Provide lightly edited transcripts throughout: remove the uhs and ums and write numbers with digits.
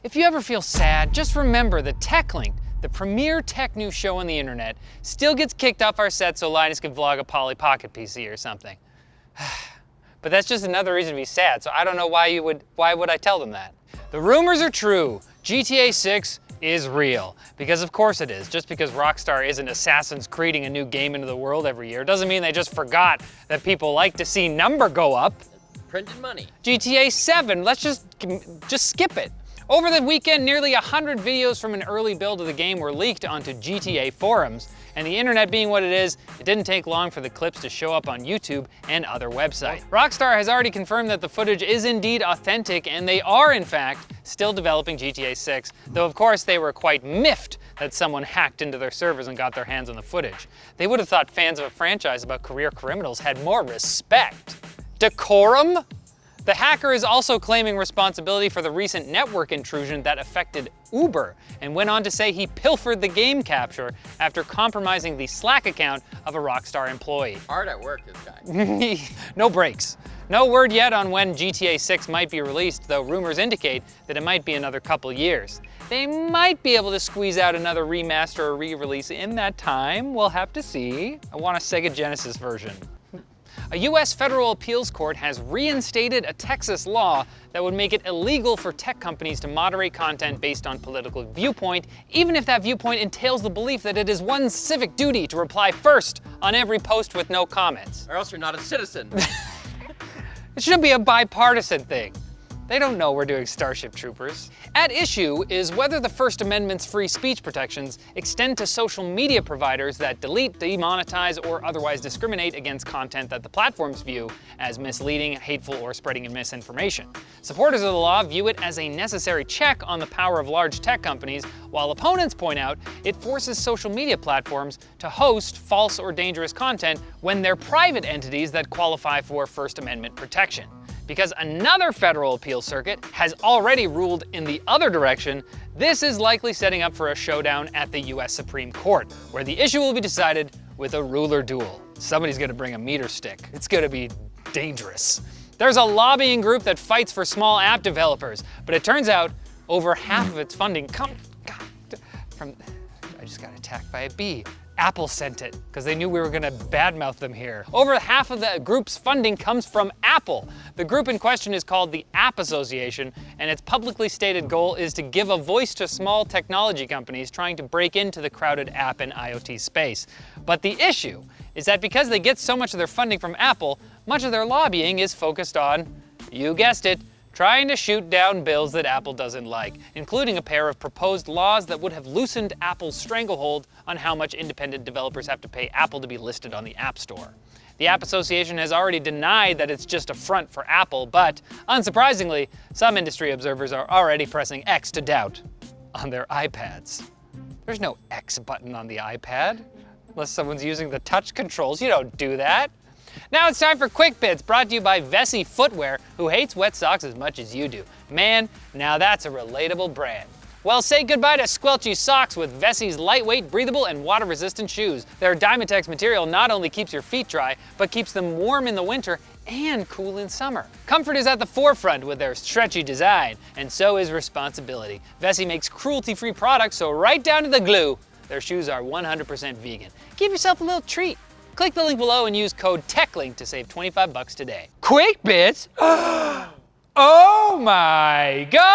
If you ever feel sad, just remember that TechLink, the premier tech news show on the internet, still gets kicked off our set so Linus can vlog a Poly Pocket PC or something. But that's just another reason to be sad, so I don't know why would I tell them that? The rumors are true. GTA 6 is real. Because of course it is. Just because Rockstar isn't Assassin's Creeding a new game into the world every year doesn't mean they just forgot that people like to see number go up. Printed money. GTA 7, let's just skip it. Over the weekend, nearly 100 videos from an early build of the game were leaked onto GTA forums, and the internet being what it is, it didn't take long for the clips to show up on YouTube and other websites. Rockstar has already confirmed that the footage is indeed authentic, and they are, in fact, still developing GTA 6, though of course they were quite miffed that someone hacked into their servers and got their hands on the footage. They would have thought fans of a franchise about career criminals had more respect. Decorum? The hacker is also claiming responsibility for the recent network intrusion that affected Uber, and went on to say he pilfered the game capture after compromising the Slack account of a Rockstar employee. Hard at work, this guy. No breaks. No word yet on when GTA 6 might be released, though rumors indicate that it might be another couple years. They might be able to squeeze out another remaster or re-release in that time. We'll have to see. I want a Sega Genesis version. A U.S. federal appeals court has reinstated a Texas law that would make it illegal for tech companies to moderate content based on political viewpoint, even if that viewpoint entails the belief that it is one's civic duty to reply first on every post with no comments. Or else you're not a citizen. It should be a bipartisan thing. They don't know we're doing Starship Troopers. At issue is whether the First Amendment's free speech protections extend to social media providers that delete, demonetize, or otherwise discriminate against content that the platforms view as misleading, hateful, or spreading misinformation. Supporters of the law view it as a necessary check on the power of large tech companies, while opponents point out it forces social media platforms to host false or dangerous content when they're private entities that qualify for First Amendment protection. Because another federal appeal circuit has already ruled in the other direction, this is likely setting up for a showdown at the US Supreme Court, where the issue will be decided with a ruler duel. Somebody's gonna bring a meter stick. It's gonna be dangerous. There's a lobbying group that fights for small app developers, but it turns out over half of its funding comes from, I just got attacked by a bee. Apple sent it, because they knew we were gonna badmouth them here. Over half of the group's funding comes from Apple. The group in question is called the App Association, and its publicly stated goal is to give a voice to small technology companies trying to break into the crowded app and IoT space. But the issue is that because they get so much of their funding from Apple, much of their lobbying is focused on, you guessed it, trying to shoot down bills that Apple doesn't like, including a pair of proposed laws that would have loosened Apple's stranglehold on how much independent developers have to pay Apple to be listed on the App Store. The App Association has already denied that it's just a front for Apple, but unsurprisingly, some industry observers are already pressing X to doubt on their iPads. There's no X button on the iPad, unless someone's using the touch controls. You don't do that. Now it's time for Quick Bits, brought to you by Vessi Footwear, who hates wet socks as much as you do. Man, now that's a relatable brand. Well, say goodbye to squelchy socks with Vessi's lightweight, breathable, and water-resistant shoes. Their Dymatex material not only keeps your feet dry, but keeps them warm in the winter and cool in summer. Comfort is at the forefront with their stretchy design, and so is responsibility. Vessi makes cruelty-free products, so right down to the glue, their shoes are 100% vegan. Give yourself a little treat. Click the link below and use code TECHLINK to save 25 bucks today. Quick Bits? Oh my God!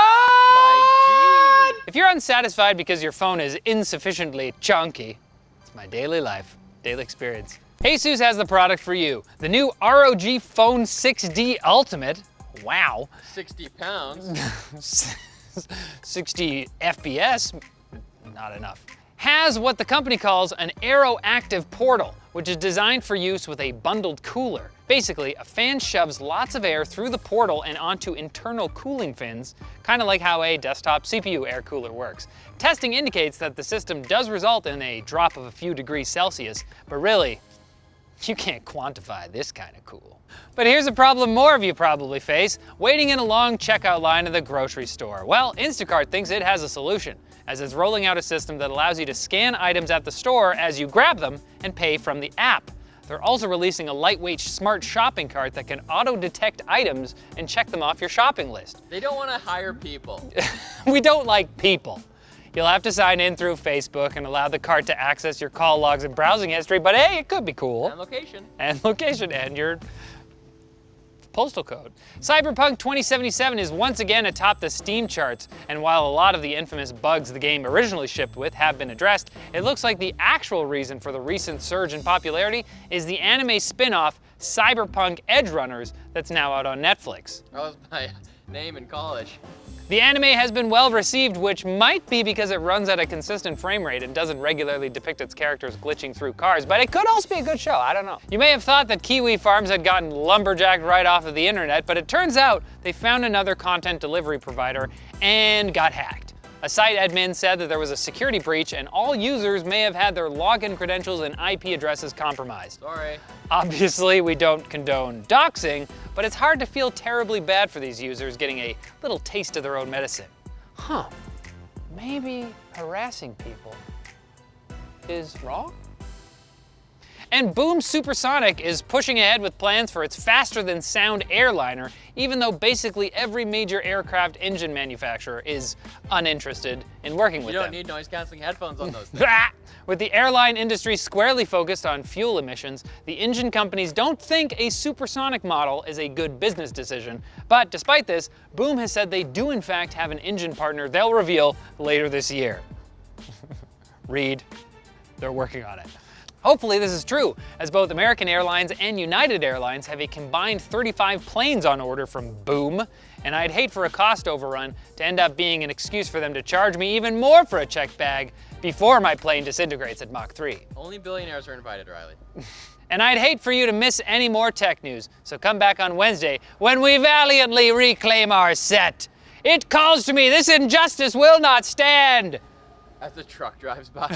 If you're unsatisfied because your phone is insufficiently chunky, it's my daily life, daily experience. ASUS has the product for you. The new ROG Phone 6D Ultimate. Wow. 60 pounds. 60 FPS, not enough. Has what the company calls an aero-active portal, which is designed for use with a bundled cooler. Basically, a fan shoves lots of air through the portal and onto internal cooling fins, kind of like how a desktop CPU air cooler works. Testing indicates that the system does result in a drop of a few degrees Celsius, but really, you can't quantify this kind of cool. But here's a problem more of you probably face, waiting in a long checkout line at the grocery store. Well, Instacart thinks it has a solution, as it's rolling out a system that allows you to scan items at the store as you grab them and pay from the app. They're also releasing a lightweight smart shopping cart that can auto-detect items and check them off your shopping list. They don't want to hire people. We don't like people. You'll have to sign in through Facebook and allow the cart to access your call logs and browsing history, but hey, it could be cool. And location. And location, and your postal code. Cyberpunk 2077 is once again atop the Steam charts, and while a lot of the infamous bugs the game originally shipped with have been addressed, it looks like the actual reason for the recent surge in popularity is the anime spin-off Cyberpunk Edgerunners that's now out on Netflix. That was my name in college. The anime has been well received, which might be because it runs at a consistent frame rate and doesn't regularly depict its characters glitching through cars, but it could also be a good show, I don't know. You may have thought that KiwiFarms had gotten lumberjacked right off of the internet, but it turns out they found another content delivery provider and got hacked. A site admin said that there was a security breach and all users may have had their login credentials and IP addresses compromised. Sorry. Obviously, we don't condone doxing, but it's hard to feel terribly bad for these users getting a little taste of their own medicine. Maybe harassing people is wrong? And Boom Supersonic is pushing ahead with plans for its faster-than-sound airliner, even though basically every major aircraft engine manufacturer is uninterested in working with them. You don't need noise-canceling headphones on those. With the airline industry squarely focused on fuel emissions, the engine companies don't think a supersonic model is a good business decision. But despite this, Boom has said they do in fact have an engine partner they'll reveal later this year. Read, they're working on it. Hopefully this is true, as both American Airlines and United Airlines have a combined 35 planes on order from Boom, and I'd hate for a cost overrun to end up being an excuse for them to charge me even more for a checked bag before my plane disintegrates at Mach 3. Only billionaires are invited, Riley. And I'd hate for you to miss any more tech news, so come back on Wednesday when we valiantly reclaim our set. It calls to me, this injustice will not stand! As the truck drives by.